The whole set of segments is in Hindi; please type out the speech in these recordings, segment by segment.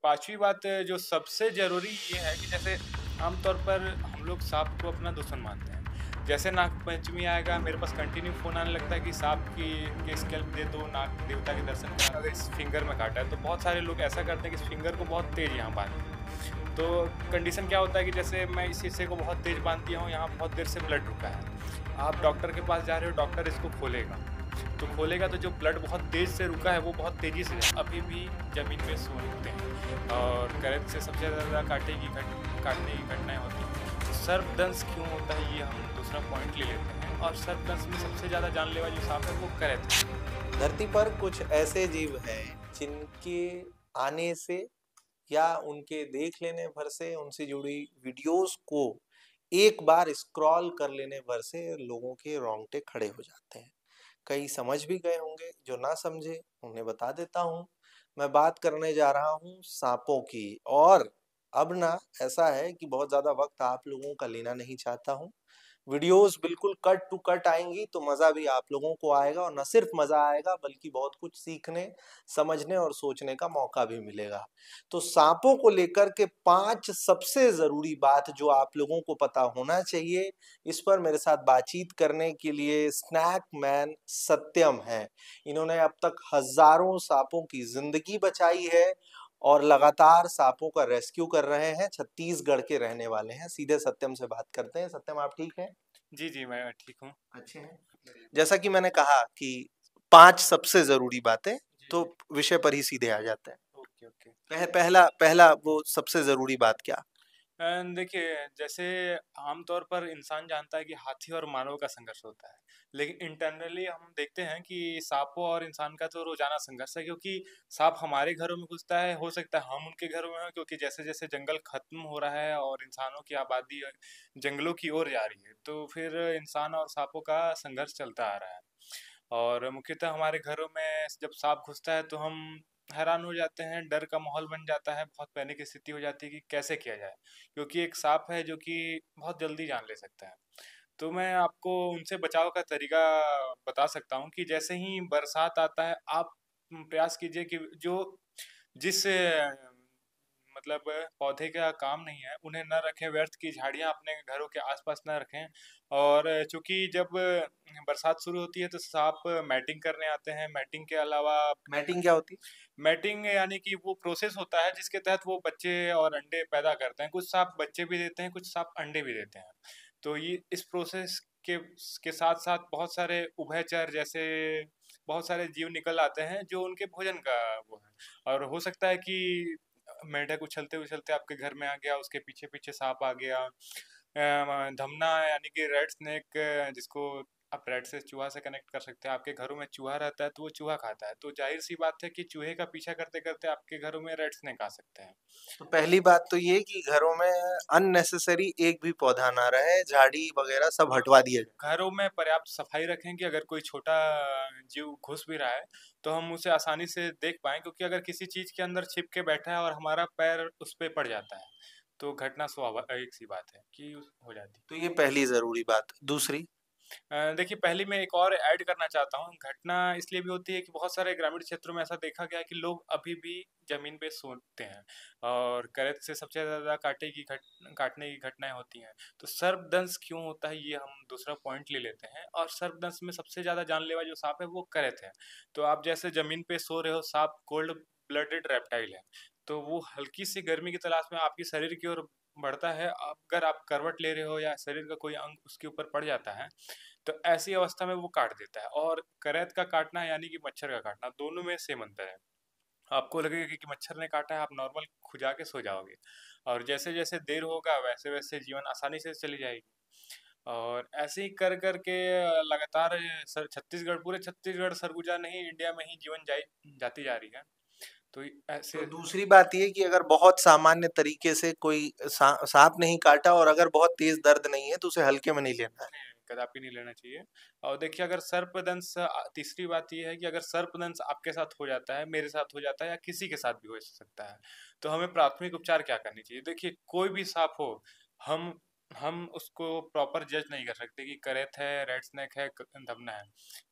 पाँचवीं बात जो सबसे ज़रूरी ये है कि जैसे आम तौर पर हम लोग साँप को अपना दुश्मन मानते हैं। जैसे नागपंचमी आएगा मेरे पास कंटिन्यू फ़ोन आने लगता है कि साँप के स्कैल्प दे दो, नाग देवता के दर्शन करा दो, इस फिंगर में काटा है। तो बहुत सारे लोग ऐसा करते हैं कि इस फिंगर को बहुत तेज़ यहाँ बाँध दिए। तो कंडीशन क्या होता है कि जैसे मैं इस हिस्से को बहुत तेज़ बाँध दिया हूँ, यहाँ बहुत देर से ब्लड रुका है। आप डॉक्टर के पास जा रहे हो, डॉक्टर इसको खोलेगा। तो खोलेगा तो जो ब्लड बहुत तेज़ से रुका है वो बहुत तेज़ी से अभी भी ज़मीन पे सूंघते हैं और करंट से सबसे ज़्यादा काटने की घटनाएँ होती हैं। तो सर्पदंश क्यों होता है ये हम दूसरा पॉइंट ले लेते हैं और सर्पदंश में सबसे ज़्यादा जानलेवा जो साँप है वो करैत है। धरती पर कुछ ऐसे जीव हैं जिनके आने से या उनके देख लेने भर से उनसे जुड़ी वीडियोस को एक बार स्क्रॉल कर लेने भर से लोगों के रोंगटे खड़े हो जाते हैं। कई समझ भी गए होंगे, जो ना समझे उन्हें बता देता हूँ। मैं बात करने जा रहा हूँ सांपों की। और अब ना ऐसा है कि बहुत ज्यादा वक्त आप लोगों का लेना नहीं चाहता हूँ। वीडियोस बिल्कुल कट टू कट आएंगी तो मजा भी आप लोगों को आएगा, और न सिर्फ मजा आएगा बल्कि बहुत कुछ सीखने, समझने और सोचने का मौका भी मिलेगा। तो सांपों को लेकर के 5 सबसे जरूरी बात जो आप लोगों को पता होना चाहिए, इस पर मेरे साथ बातचीत करने के लिए स्नैक मैन सत्यम है। इन्होंने अब तक हजारों सांपों की जिंदगी बचाई है और लगातार सांपों का रेस्क्यू कर रहे हैं। छत्तीसगढ़ के रहने वाले हैं। सीधे सत्यम से बात करते हैं। सत्यम, आप ठीक हैं? जी, जी, मैं ठीक हूँ। अच्छे हैं। जैसा कि मैंने कहा कि 5 सबसे ज़रूरी बातें, जी, तो जी। विषय पर ही सीधे आ जाते हैं। Okay, okay. पहला पहला वो सबसे ज़रूरी बात क्या? देखिए, जैसे आमतौर पर इंसान जानता है कि हाथी और मानव का संघर्ष होता है, लेकिन इंटरनली हम देखते हैं कि साँपों और इंसान का तो रोज़ाना संघर्ष है क्योंकि साँप हमारे घरों में घुसता है, हो सकता है हम उनके घरों में हों क्योंकि जैसे-जैसे जंगल खत्म हो रहा है और इंसानों की आबादी जंगलों की ओर जा रही है, तो फिर इंसान और साँपों का संघर्ष चलता आ रहा है। और मुख्यतः हमारे घरों में जब साँप घुसता है तो हम हैरान हो जाते हैं, डर का माहौल बन जाता है, बहुत पैनिक स्थिति हो जाती है कि कैसे किया जाए? क्योंकि एक साँप है जो कि बहुत जल्दी जान ले सकता है। तो मैं आपको उनसे बचाव का तरीका बता सकता हूँ कि जैसे ही बरसात आता है, आप प्रयास कीजिए कि जो जिस मतलब पौधे का काम नहीं है, उन्हें ना रखें, व्यर्थ की झाड़ियाँ अपने घरों के आस-पास ना रखें। और चूँकि जब बरसात शुरू होती है तो साँप मैटिंग करने आते हैं, मैटिंग के अलावा मैटिंग क्या होती है? मैटिंग यानी कि वो प्रोसेस होता है जिसके तहत वो बच्चे और अंडे पैदा करते हैं। कुछ साँप बच्चे भी देते हैं, कुछ साँप अंडे भी देते हैं। तो ये इस प्रोसेस के साथ-साथ बहुत सारे उभयचर जैसे बहुत सारे जीव निकल आते हैं जो उनके भोजन का वो है। और हो सकता है कि मेंढक उछलते-उछलते आपके घर में आ गया, उसके पीछे-पीछे साँप आ गया। धमना यानी कि रेड स्नेक जिसको आप रेड से चूहा से कनेक्ट कर सकते हैं। आपके घरों में चूहा रहता है तो वो चूहा खाता है। तो ज़ाहिर-सी बात है कि चूहे का पीछा करते-करते आपके घरों में रेड स्नेक आ सकते हैं। तो पहली बात तो ये कि घरों में अननेसेसरी एक भी पौधा ना रहे, झाड़ी वगैरह सब हटवा दिया जाए। घरों में पर्याप्त सफाई रखें कि अगर कोई छोटा जीव घुस भी रहा है, तो हम उसे आसानी से देख पाएँ क्योंकि अगर किसी चीज़ के अंदर छिप के बैठा है और हमारा पैर उस पे पड़ जाता है, तो घटना स्वाभाविक सी बात है कि हो जाती है। तो ये पहली ज़रूरी बात। दूसरी? देखिए पहली मैं एक और ऐड करना चाहता हूँ, घटना इसलिए भी होती है कि बहुत सारे ग्रामीण क्षेत्रों में ऐसा देखा गया है कि लोग अभी भी ज़मीन पे सूंघते हैं और करंट से सबसे ज़्यादा काटने की घटनाएँ होती हैं। तो सर्पदंश क्यों होता है ये हम दूसरा पॉइंट ले लेते हैं और सर्पदंश में सबसे ज़्यादा जानलेवा जो साँप है वो करैत है। तो आप जैसे ज़मीन पे सो रहे हो, साँप कोल्ड ब्लडेड रेप्टाइल है, तो वो हल्की सी गर्मी की तलाश में आपके शरीर की ओर बढ़ता है। अगर आप करवट ले रहे हो या शरीर का कोई अंग उसके ऊपर पड़ जाता है, तो ऐसी अवस्था में वो काट देता है। और करैत का काटना यानी कि मच्छर का काटना, दोनों में सेम अंतर है। आपको लगेगा कि मच्छर ने काटा है, आप नॉर्मल खुजा के सो जाओगे और जैसे-जैसे देर होगा वैसे-वैसे जीवन आसानी से चली जाएगी। और ऐसे ही कर के लगातार सर छत्तीसगढ़ पूरे छत्तीसगढ़, सरगुजा नहीं इंडिया में ही जीवन जाती जा रही है। तो तो ऐसे दूसरी बात ये कि अगर बहुत सामान्य तरीके से कोई सांप नहीं काटा और अगर बहुत तेज दर्द नहीं है तो उसे हल्के में नहीं लेना है। नहीं, कदापि नहीं लेना चाहिए। और देखिए अगर सर्पदंश तीसरी बात ये है कि अगर सर्पदंश आपके साथ हो जाता है, मेरे साथ हो जाता है या किसी के साथ भी हो सकता है, तो हमें प्राथमिक उपचार क्या करनी चाहिए? देखिए कोई भी साँप हो, हम हम उसको प्रॉपर जज नहीं कर सकते कि करैत है, रेड स्नेक है, क धमना है।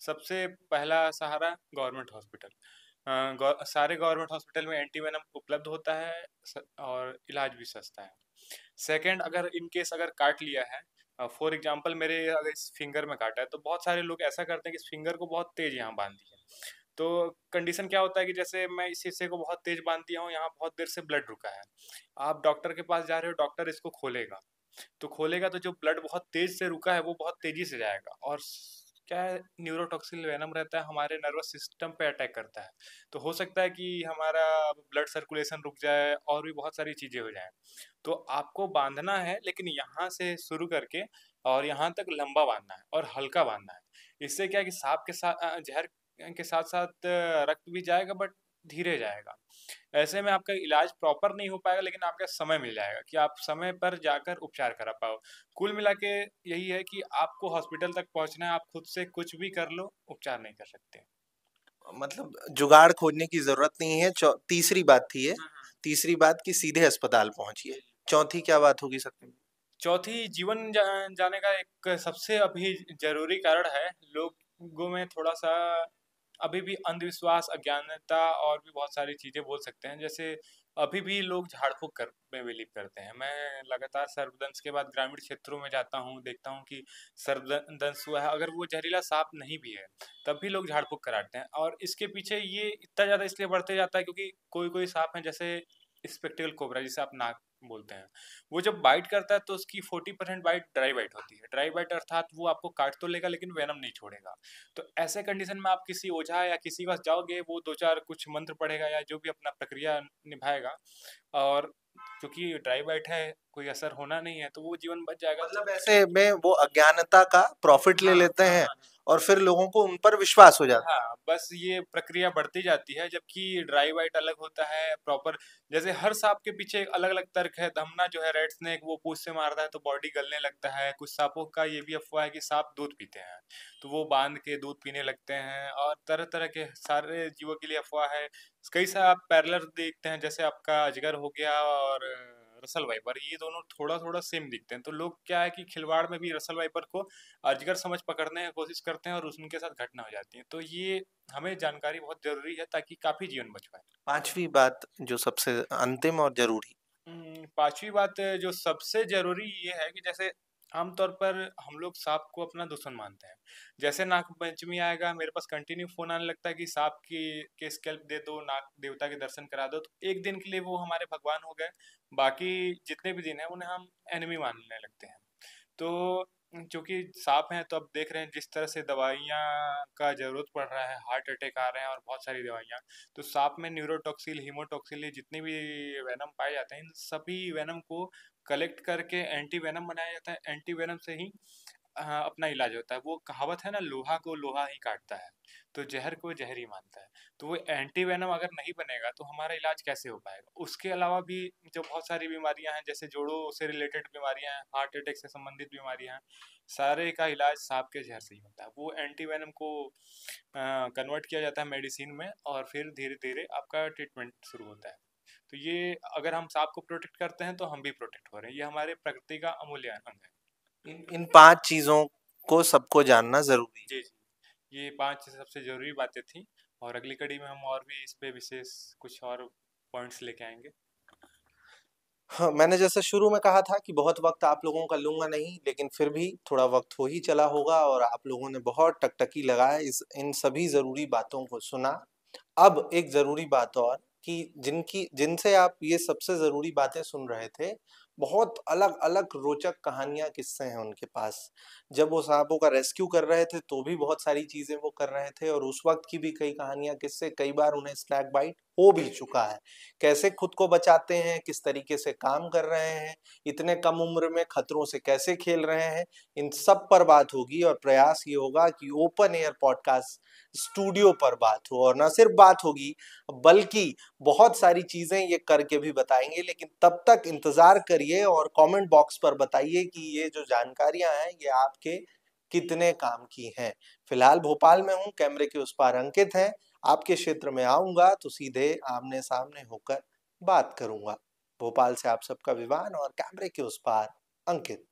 सबसे पहला सहारा गवर्नमेंट हॉस्पिटल। सारे गवर्नमेंट हॉस्पिटल में एंटीवेनम उपलब्ध होता है और इलाज भी सस्ता है। सेकंड, अगर इन केस अगर काट लिया है, फॉर एग्जांपल मेरे अगर इस फिंगर में काटा है, तो बहुत सारे लोग ऐसा करते हैं कि इस फिंगर को बहुत तेज यहाँ बांध दिया। तो कंडीशन क्या होता है कि जैसे मैं इस हिस्से को बहुत तेज बांध दिया हूँ, यहाँ बहुत देर से ब्लड रुका है। आप डॉक्टर के पास जा रहे हो, डॉक्टर इसको खोलेगा, तो खोलेगा तो जो ब्लड बहुत तेज से रुका है वो बहुत तेजी से जाएगा, और क्या है, न्यूरोटॉक्सिल वेनम रहता है, हमारे नर्वस सिस्टम पे अटैक करता है। तो हो सकता है कि हमारा ब्लड सर्कुलेशन रुक जाए और भी बहुत सारी चीज़ें हो जाएं। तो आपको बांधना है, लेकिन यहाँ से शुरू करके और यहाँ तक लंबा बांधना है और हल्का बांधना है। इससे क्या है कि सांप के साथ जहर के साथ साथ रक्त भी जाएगा, बट धीरे जाएगा। ऐसे में आपका इलाज प्रॉपर नहीं हो पाएगा, लेकिन आपका समय मिल जाएगा कि आप समय पर जाकर उपचार करा पाओ। कुल मिला के यही है कि आपको हॉस्पिटल तक पहुंचना है, आप खुद से कुछ भी कर लो, उपचार नहीं कर सकते। मतलब जुगाड़ खोजने की जरूरत नहीं है। तीसरी बात थी ये, तीसरी बात कि सीधे अस्पताल पहुंचिए। चौथी क्या बात होगी सकती है? चौथी, जीवन जाने का एक सबसे अभी जरूरी कारण है, लोगों में थोड़ा सा अभी भी अंधविश्वास, अज्ञानता और भी बहुत सारी चीजें बोल सकते हैं। जैसे अभी भी लोग झाड़ फूक कर में बिलीव करते हैं। मैं लगातार सर्पदंश के बाद ग्रामीण क्षेत्रों में जाता हूँ, देखता हूँ कि सर्पदंश हुआ है, अगर वो जहरीला सांप नहीं भी है तब भी लोग झाड़ फूक कराते हैं। और इसके पीछे ये इतना ज्यादा इसलिए बढ़ते जाता है क्योंकि कोई कोई सांप है, जैसे स्पेक्टिकल कोबरा जिसे आप नाग बोलते हैं, वो जब बाइट करता है तो उसकी 40% बाइट ड्राई बाइट होती है। ड्राई बाइट अर्थात वो आपको काट तो लेगा लेकिन वेनम नहीं छोड़ेगा। तो ऐसे कंडीशन में आप किसी ओझा या किसी के पास जाओगे, वो दो चार कुछ मंत्र पढ़ेगा या जो भी अपना प्रक्रिया निभाएगा, और क्योंकि ड्राई बाइट है, कोई असर होना नहीं है, तो वो जीवन बच जाएगा। मतलब ऐसे में वो अज्ञानता का प्रॉफिट ले हाँ लेते हाँ हैं हाँ और फिर लोगों को उन पर विश्वास हो जाता हाँ, बस ये प्रक्रिया बढ़ती जाती है, जबकि ड्राई वाइट अलग होता है प्रॉपर। जैसे हर सांप के पीछे एक अलग अलग तर्क है। धमना जो है, रेड स्नेक, वो पूंछ से मारता है तो बॉडी गलने लगता है। कुछ सांपों का ये भी अफवाह है कि सांप दूध पीते हैं, तो वो बांध के दूध पीने लगते हैं। और तरह तरह के सारे जीवों के लिए अफवाह है। कई सारे आप पैरेलल देखते हैं, जैसे आपका अजगर हो गया और रसल वाइपर, ये दोनों थोड़ा थोड़ा सेम दिखते हैं। तो लोग क्या है कि खिलवाड़ में भी रसल वाइपर को अजगर समझ पकड़ने की कोशिश करते हैं और उनके साथ घटना हो जाती है। तो ये हमें जानकारी बहुत ज़रूरी है ताकि काफ़ी जीवन बच पाए। पांचवी बात जो सबसे अंतिम और जरूरी। पांचवी बात जो सबसे ज़रूरी ये है कि जैसे आमतौर पर हम लोग सांप को अपना दुश्मन मानते हैं। जैसे नाग पंचमी आएगा, मेरे पास कंटिन्यू फ़ोन आने लगता है कि सांप के स्कैल्प दे दो, नाग देवता के दर्शन करा दो। तो एक दिन के लिए वो हमारे भगवान हो गए, बाकी जितने भी दिन हैं उन्हें हम एनिमी मानने लगते हैं। तो चूँकि साँप हैं, तो अब देख रहे हैं जिस तरह से दवाइयाँ का ज़रूरत पड़ रहा है, हार्ट अटैक आ रहे हैं और बहुत सारी दवाइयाँ। तो साँप में न्यूरोटॉक्सिल, हीमोटॉक्सिल, ये जितने भी वेनम पाए जाते हैं, इन सभी वेनम को कलेक्ट करके एंटी वेनम बनाया जाता है। एंटी वेनम से ही अपना इलाज होता है। वो कहावत है ना, लोहा को लोहा ही काटता है, तो जहर को जहर ही मानता है। तो वो एंटी वेनम अगर नहीं बनेगा तो हमारा इलाज कैसे हो पाएगा? उसके अलावा भी जो बहुत सारी बीमारियां हैं, जैसे जोड़ों से रिलेटेड बीमारियां हैं, हार्ट अटैक से संबंधित बीमारियां हैं, सारे का इलाज सांप के जहर से ही होता है। वो एंटी वेनम को कन्वर्ट किया जाता है मेडिसिन में, और फिर धीरे धीरे आपका ट्रीटमेंट शुरू होता है। तो ये अगर हम सांप को प्रोटेक्ट करते हैं तो हम भी प्रोटेक्ट हो रहे हैं। ये हमारे प्रकृति का अमूल्य अंग है। इन पांच चीजों को सबको जानना जरूरी है। जी, जी। ये 5 सबसे ज़रूरी बातें थी, और अगली कड़ी में हम और भी इस पे विशेष कुछ और पॉइंट्स लेके आएँगे। हाँ, मैंने जैसे शुरू में कहा था कि बहुत वक्त आप लोगों का लूंगा नहीं, लेकिन फिर भी थोड़ा वक्त हो ही चला होगा और आप लोगों ने बहुत टकटकी लगाए इस इन सभी जरूरी बातों को सुना। अब एक जरूरी बात और, कि जिनसे आप ये सबसे जरूरी बातें सुन रहे थे, बहुत अलग अलग रोचक कहानियां, किस्से हैं उनके पास। जब वो सांपों का रेस्क्यू कर रहे थे तो भी बहुत सारी चीजें वो कर रहे थे, और उस वक्त की भी कई कहानियां, किस्से, कई बार उन्हें स्नैक बाइट हो भी चुका है। कैसे खुद को बचाते हैं, किस तरीके से काम कर रहे हैं, इतने कम उम्र में खतरों से कैसे खेल रहे हैं, इन सब पर बात होगी। और प्रयास ये होगा कि ओपन एयर पॉडकास्ट स्टूडियो पर बात हो, और ना सिर्फ बात होगी बल्कि बहुत सारी चीजें ये करके भी बताएंगे। लेकिन तब तक इंतजार करिए और कमेंट बॉक्स पर बताइए कि ये जो जानकारियां हैं ये आपके कितने काम की हैं। फिलहाल भोपाल में हूँ, कैमरे के उस पार अंकित है। आपके क्षेत्र में आऊंगा तो सीधे आमने सामने होकर बात करूंगा। भोपाल से आप सबका विवान, और कैमरे के उस पार अंकित।